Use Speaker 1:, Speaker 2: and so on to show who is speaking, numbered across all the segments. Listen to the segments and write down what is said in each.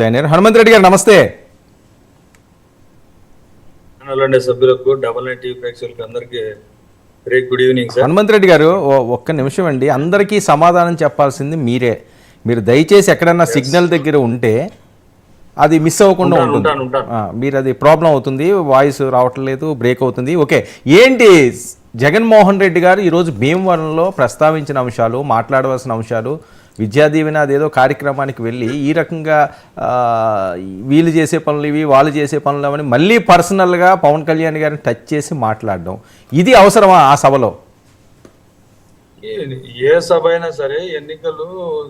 Speaker 1: హనుమంత్ రెడ్డి గారు నమస్తే.
Speaker 2: సభ్యులకు డబల్ నైన్ టీవీ ప్రేక్షకులకు అందరికీ very good evening sir.
Speaker 1: Hanumanth Reddy గారు ఒక్క నిమిషం అండి, అందరికీ సమాధానం చెప్పాల్సింది మీరే. మీరు దయచేసి ఎక్కడన్నా సిగ్నల్ దగ్గర ఉంటే అది మిస్ అవ్వకుండా ఉంటుంది. మీరు అది ప్రాబ్లం అవుతుంది, వాయిస్ రావట్లేదు, బ్రేక్ అవుతుంది. ఓకే, ఏంటి జగన్మోహన్ రెడ్డి గారు ఈరోజు భీమవరంలో ప్రస్తావించిన అంశాలు, మాట్లాడవలసిన అంశాలు, విద్యా దీవెన అదేదో కార్యక్రమానికి వెళ్ళి ఈ రకంగా వీళ్ళు చేసే పనులు ఇవి, వాళ్ళు చేసే పనులు అని మళ్ళీ పర్సనల్గా పవన్ కళ్యాణ్ గారిని టచ్ చేసి మాట్లాడడం, ఇది అవసరమా ఆ సభలో?
Speaker 2: ఏ సభ అయినా సరే ఎన్నికలు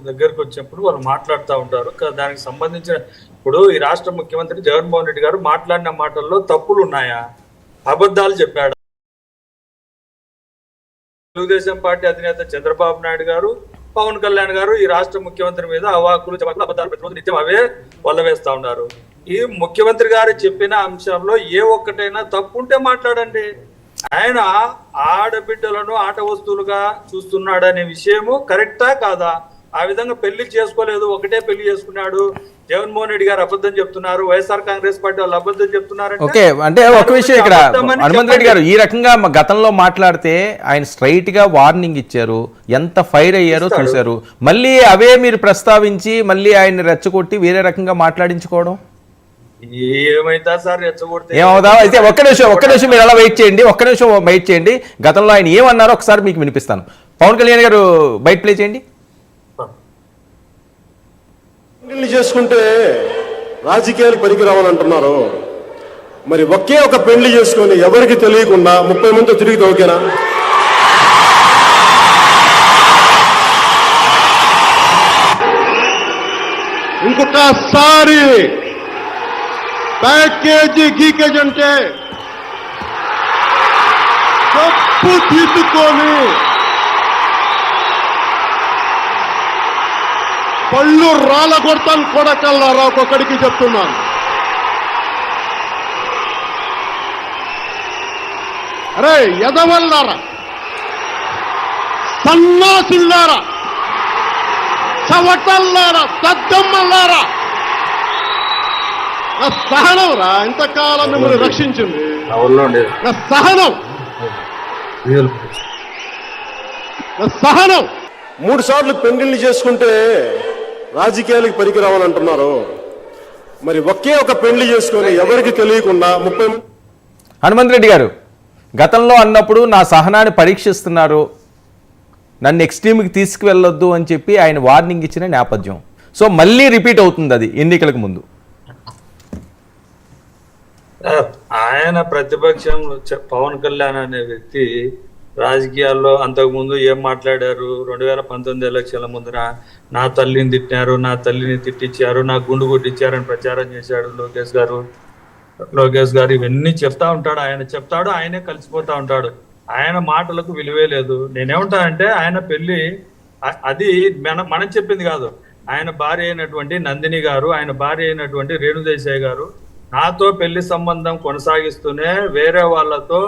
Speaker 2: దగ్గరకు వచ్చినప్పుడు వాళ్ళు మాట్లాడుతూ ఉంటారు. దానికి సంబంధించిన ఇప్పుడు ఈ రాష్ట్ర ముఖ్యమంత్రి జగన్మోహన్ రెడ్డి గారు మాట్లాడిన మాటల్లో తప్పులు ఉన్నాయా, అబద్ధాలు చెప్పాడు? తెలుగుదేశం పార్టీ అధినేత చంద్రబాబు నాయుడు గారు, పవన్ కళ్యాణ్ గారు ఈ రాష్ట్ర ముఖ్యమంత్రి మీద అవాకులు చవాకులు అబద్ధాలు ప్రతిరోజు నిత్యం అవే వల్లవేస్తా ఉన్నారు. ఈ ముఖ్యమంత్రి గారు చెప్పిన అంశంలో ఏ ఒక్కటైనా తప్పు ఉంటే మాట్లాడండి. ఆయన ఆడబిడ్డలను ఆట వస్తువులుగా చూస్తున్నాడనే విషయము కరెక్టా కాదా? ఆ విధంగా పెళ్లి చేసుకోలేదు, ఒకటే పెళ్లి చేసుకున్నాడు. జగన్మోహన్ రెడ్డి గారు అబద్ధం చెప్తున్నారు, వైఎస్ఆర్ కాంగ్రెస్ పార్టీ వాళ్ళు అబద్ధం చెప్తున్నారు.
Speaker 1: ఓకే, అంటే ఒక విషయం ఇక్కడ హనుమంత్ రెడ్డి గారు ఈ రకంగా గతంలో మాట్లాడితే ఆయన స్ట్రైట్ గా వార్నింగ్ ఇచ్చారు, ఎంత ఫైర్ అయ్యారో చూశారు. మళ్ళీ అవే మీరు ప్రస్తావించి మళ్ళీ ఆయన రెచ్చగొట్టి వేరే రకంగా మాట్లాడించుకోవడం
Speaker 2: ఏమైతా సార్? రెచ్చగొడితే
Speaker 1: ఏమవుదా? అయితే ఒక్క నిమిషం మీరు అలా వెయిట్ చేయండి. గతంలో ఆయన ఏమన్నారో ఒకసారి మీకు వినిపిస్తాను. పవన్ కళ్యాణ్ గారు బయట ప్లే చేయండి.
Speaker 3: పెళ్లి చేసుకుంటే రాజకీయాలు పనికి రావాలంటున్నారు. మరి ఒకే ఒక పెళ్లి చేసుకొని ఎవరికి తెలియకుండా 30 మందితో తిరిగితే ఓకేనా? ఇంకొకసారి ప్యాకేజీ గీకేజీ అంటే తప్పు తీసుకొని పళ్ళు రాళ్ళ కొడతాను కొడకల్లారా, ఒక్కొక్కడికి చెప్తున్నాను. అరే ఎదవల్లారా, సన్నాసుల్లారా, చవటల్లారా, దద్దమ్మల్లారా, నా సహనం రా ఇంతకాలం మిమ్మల్ని రక్షించింది. నా సహనం 3 సార్లు పెళ్లిళ్ళు చేసుకుంటే రాజకీయాలకు పనికి రావాలంటున్నారు. మరి ఒకే ఒక పెళ్లి చేసుకొని ఎవరికి తెలియకుండా 30.
Speaker 1: హనుమంత్ రెడ్డి గారు గతంలో అన్నప్పుడు నా సహనాన్ని పరీక్షిస్తున్నారు, నన్ను ఎక్స్ట్రీమ్కి తీసుకువెళ్ళొద్దు అని చెప్పి ఆయన వార్నింగ్ ఇచ్చిన నేపథ్యం. సో మళ్ళీ రిపీట్ అవుతుంది అది ఎన్నికలకు ముందు.
Speaker 2: ఆయన ప్రతిపక్షం పవన్ కళ్యాణ్ అనే వ్యక్తి రాజకీయాల్లో అంతకుముందు ఏం మాట్లాడారు? 2019 ఎలక్షన్ల ముందర నా తల్లిని తిట్టినారు, నా తల్లిని తిట్టించారు, నా గుండు కొట్టించారని ప్రచారం చేశాడు లోకేష్ గారు. ఇవన్నీ చెప్తా ఉంటాడు, ఆయన చెప్తాడు, ఆయనే కలిసిపోతా ఉంటాడు. ఆయన మాటలకు విలువే లేదు. నేనేమంటానంటే ఆయన పెళ్లి అది మనం చెప్పింది కాదు. ఆయన భార్య అయినటువంటి నందిని గారు, ఆయన భార్య అయినటువంటి రేణుదేశాయ్ గారు నాతో పెళ్లి సంబంధం కొనసాగిస్తూనే వేరే వాళ్ళతో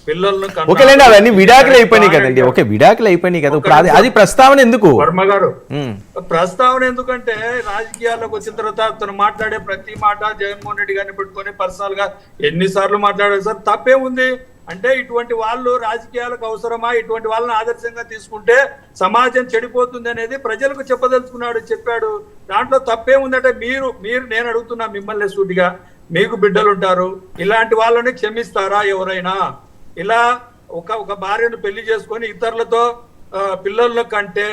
Speaker 2: పిల్లలను
Speaker 1: ఓకేలేండి, అవన్నీ విడాకులు అయిపోయినాయి కదండి. ఓకే, విడాకులు అయిపోయినాయి కదా, ఇప్పుడు అది ప్రస్తావన ఎందుకు?
Speaker 2: వర్మ గారు ప్రస్తావన ఎందుకంటే రాజకీయాల్లోకి వచ్చిన తర్వాత అతను మాట్లాడే ప్రతి మాట జగన్మోహన్ రెడ్డి గారిని పెట్టుకొని పర్సనల్ గా ఎన్నిసార్లు మాట్లాడారు సార్? తప్పే ఉంది అంటే ఇటువంటి వాళ్ళు రాజకీయాలకు అవసరమా? ఇటువంటి వాళ్ళని ఆదర్శంగా తీసుకుంటే సమాజం చెడిపోతుంది అనేది ప్రజలకు చెప్పాడు. దాంట్లో తప్పే ఉందంటే మీరు నేను అడుగుతున్నా మిమ్మల్ని సూటిగా, మీకు బిడ్డలు ఉంటారు, ఇలాంటి వాళ్ళని క్షమిస్తారా ఎవరైనా? ఇలా ఒక భార్యను పెళ్లి చేసుకొని ఇతరులతో పిల్లల కంటే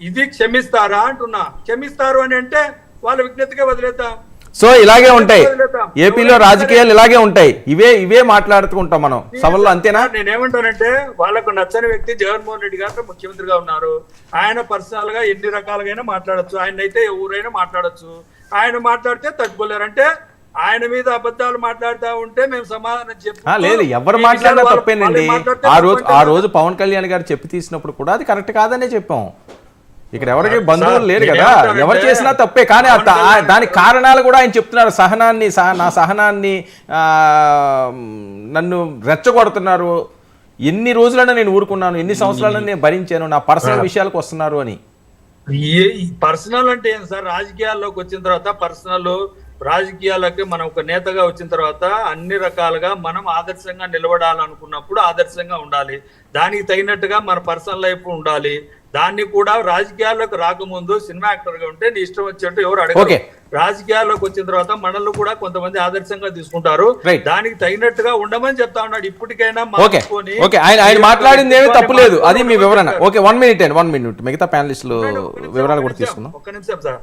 Speaker 2: ఇది క్షమిస్తారా అంటున్నా. క్షమిస్తారు అని అంటే వాళ్ళ విజ్ఞతగా వదిలేద్దాం.
Speaker 1: సో ఇలాగే ఉంటాయి ఏపీలో రాజకీయాలు, ఇలాగే ఉంటాయి, ఇవే మాట్లాడుతుంటాం మనం సభల్లో, అంతేనా?
Speaker 2: నేనేమంటానంటే వాళ్ళకు నచ్చని వ్యక్తి జగన్మోహన్ రెడ్డి గారు ముఖ్యమంత్రిగా ఉన్నారు. ఆయన పర్సనల్ గా ఎన్ని రకాలుగా మాట్లాడచ్చు, ఆయన అయితే ఎవరైనా మాట్లాడచ్చు. ఆయన మాట్లాడితే తట్టుకోలేరు. అంటే ఆయన మీద అబద్ధాలు మాట్లాడుతూ ఉంటే మేము సమాధానం చెప్పాలి.
Speaker 1: లేదు, ఎవరు మాట్లాడినా తప్పేనండి. ఆ రోజు పవన్ కళ్యాణ్ గారు చెప్పి తీసినప్పుడు కూడా అది కరెక్ట్ కాదనే చెప్పాం. ఇక్కడ ఎవరికి బంధువులు లేరు కదా, ఎవరు చేసినా తప్పే. కానీ దానికి కారణాలు కూడా ఆయన చెప్తున్నారు. నా సహనాన్ని నన్ను రెచ్చగొడుతున్నారు, ఎన్ని రోజులైనా నేను ఊరుకున్నాను, ఎన్ని సంవత్సరాలైనా నేను భరించాను, నా పర్సనల్ విషయాలకు వస్తున్నారు అని.
Speaker 2: పర్సనల్ అంటే ఏం సార్? రాజకీయాల్లోకి వచ్చిన తర్వాత పర్సనల్, రాజకీయాలకి మనం ఒక నేతగా వచ్చిన తర్వాత అన్ని రకాలుగా మనం ఆదర్శంగా నిలబడాలనుకున్నప్పుడు ఆదర్శంగా ఉండాలి. దానికి తగినట్టుగా మన పర్సనల్ లైఫ్ ఉండాలి. దాన్ని కూడా రాజకీయాల్లోకి రాకముందు సినిమా యాక్టర్ గా ఉంటే నీ ఇష్టం వచ్చినట్టు ఎవరు అడగరు. రాజకీయాల్లోకి వచ్చిన తర్వాత మనల్ని కూడా కొంతమంది ఆదర్శంగా తీసుకుంటారు. దానికి తగినట్టుగా ఉండమని చెప్తా ఉన్నాడు. ఇప్పటికైనా
Speaker 1: ఆయన మాట్లాడింది ఏమీ తప్పు లేదు, అది మీ వివరణ. ఓకే, 1 minute మిగతా ప్యానలిస్టులు వివరాలు కూడా తీసుకున్నాం.
Speaker 2: ఒక్క నిమిషం సార్.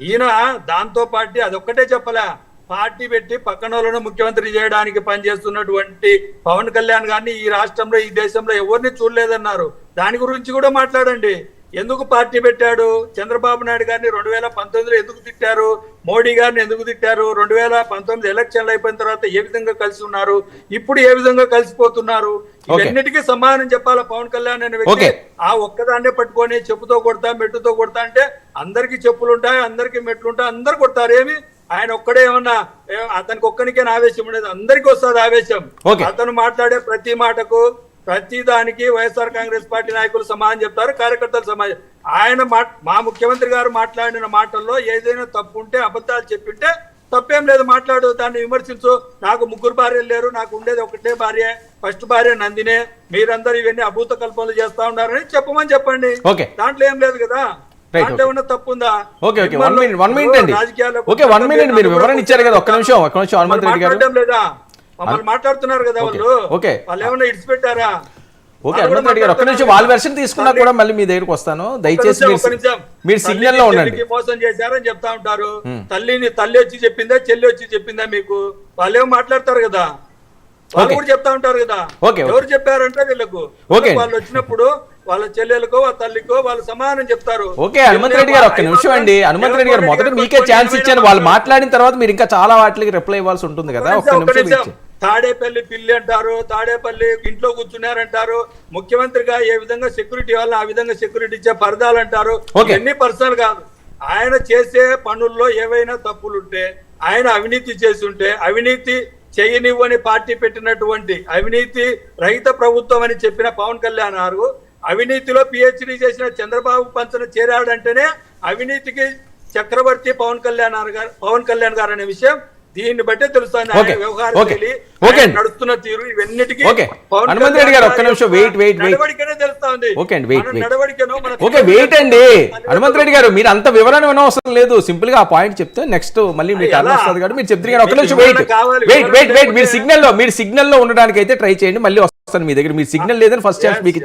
Speaker 2: ఈయన దాంతో పాటు అదొక్కటే చెప్పలే, పార్టీ పెట్టి పక్కన వాళ్ళను ముఖ్యమంత్రి చేయడానికి పనిచేస్తున్నటువంటి పవన్ కళ్యాణ్ గారిని ఈ రాష్ట్రంలో ఈ దేశంలో ఎవరిని చూడలేదన్నారు. దాని గురించి కూడా మాట్లాడండి. ఎందుకు పార్టీ పెట్టాడు? చంద్రబాబు నాయుడు గారిని 2019లో ఎందుకు తిట్టారు? మోడీ గారిని ఎందుకు తిట్టారు? 2019 ఎలక్షన్లు అయిపోయిన తర్వాత ఏ విధంగా కలిసి ఉన్నారు? ఇప్పుడు ఏ విధంగా కలిసిపోతున్నారు? ఇవన్నిటికీ సమాధానం చెప్పాలా పవన్ కళ్యాణ్ అనే వ్యక్తి. ఆ ఒక్కదాన్నే పట్టుకొని చెప్పుతో కొడతా మెట్టుతో కొడతా అంటే అందరికి చెప్పులు ఉంటాయి, అందరికి మెట్లు ఉంటాయి, అందరు కొడతారు. ఏమి ఆయన ఒక్కడే ఏమన్నా అతనికి ఒక్కనికే ఆవేశం ఉండేది, అందరికి వస్తుంది ఆవేశం. అతను మాట్లాడే ప్రతి మాటకు ప్రతి దానికి వైఎస్ఆర్ కాంగ్రెస్ పార్టీ నాయకులు సమాధానం చెప్తారు, కార్యకర్తలు సమాధానం. ఆయన మా ముఖ్యమంత్రి గారు మాట్లాడిన మాటల్లో ఏదైనా తప్పు ఉంటే అబద్ధాలు చెప్పింటే తప్పేం లేదు, మాట్లాడు, దాన్ని విమర్శించు. నాకు 3 భార్యలు లేరు, నాకు ఉండేది ఒకటే భార్య, ఫస్ట్ భార్య నందినే, మీరందరూ ఇవన్నీ అభూత కల్పనలు చేస్తా ఉన్నారని చెప్పమని చెప్పండి. దాంట్లో ఏం లేదు కదా, దాంట్లో ఉన్న తప్పుందా? లేదా మమ్మల్ని మాట్లాడుతున్నారు కదా వాళ్ళు, వాళ్ళు ఏమన్నా ఇడిచిపెట్టారా?
Speaker 1: ఓకే, హనుమంత్ రెడ్డి గారు ఒక్క నిమిషం, వాళ్ళ వెర్షన్ తీసుకున్నా కూడా మళ్ళీ మీ దగ్గరకు వస్తాను. దయచేసి మీరు సిగ్నల్ లో ఉండండి.
Speaker 2: మోసం చేశారని చెప్తా ఉంటారు. తల్లి వచ్చి చెప్పిందా, చెల్లి వచ్చి చెప్పిందా మీకు? వాళ్ళు ఏమో మాట్లాడతారు కదా, వాళ్ళు కూడా చెప్తా ఉంటారు కదా. ఎవరు చెప్పారంటే వీళ్ళకు, వాళ్ళు వచ్చినప్పుడు వాళ్ళ చెల్లెలకో వాళ్ళ తల్లికో వాళ్ళు సమాధానం చెప్తారు.
Speaker 1: ఓకే, హనుమంత్ రెడ్డి గారు ఒక్క నిమిషం అండి. హనుమంత్ రెడ్డి గారు మొదట మీకే ఛాన్స్ ఇచ్చాను, వాళ్ళు మాట్లాడిన తర్వాత మీరు ఇంకా చాలా వాటికి రిప్లై ఇవ్వాల్సి ఉంటుంది కదా. ఒక్క నిమిషం.
Speaker 2: తాడేపల్లి పిల్లి అంటారు, తాడేపల్లి ఇంట్లో కూర్చున్నారంటారు. ముఖ్యమంత్రిగా ఏ విధంగా సెక్యూరిటీ ఇవ్వాలి ఆ విధంగా సెక్యూరిటీ ఇచ్చే పరదాలు అంటారు. ఎన్ని పర్సనల్ కాదు, ఆయన చేసే పనుల్లో ఏవైనా తప్పులుంటే, ఆయన అవినీతి చేసి ఉంటే, అవినీతి చేయనివ్వని పార్టీ పెట్టినటువంటి అవినీతి రహిత ప్రభుత్వం అని చెప్పిన పవన్ కళ్యాణ్ గారు అవినీతిలో పిహెచ్డి చేసిన చంద్రబాబు పంచన చేరాడంటేనే అవినీతికి చక్రవర్తి పవన్ కళ్యాణ్ గారు అనే విషయం దీన్ని బట్టే తెలుస్తుంది. నడుస్తున్న తీరు ఇవన్నిటికీ
Speaker 1: హనుమంత్ రెడ్డి గారు ఒక్క నిమిషం
Speaker 2: నడవడికనే తెలుస్తుంది.
Speaker 1: వెయిట్ అండి. హనుమంత్ రెడ్డి గారు మీరు అంత వివరణ అవసరం లేదు, సింపుల్ గా ఆ పాయింట్ చెప్తే నెక్స్ట్ మళ్ళీ మీకు అర్థం వస్తుంది కాబట్టి మీరు చెప్తే ఒక్క నిమిషం వెయిట్. మీరు సిగ్నల్ లో ఉండడానికి అయితే ట్రై చేయండి, మళ్ళీ వస్తాను మీ దగ్గర. మీరు సిగ్నల్ లేదని ఫస్ట్ ఛాన్స్ మీకు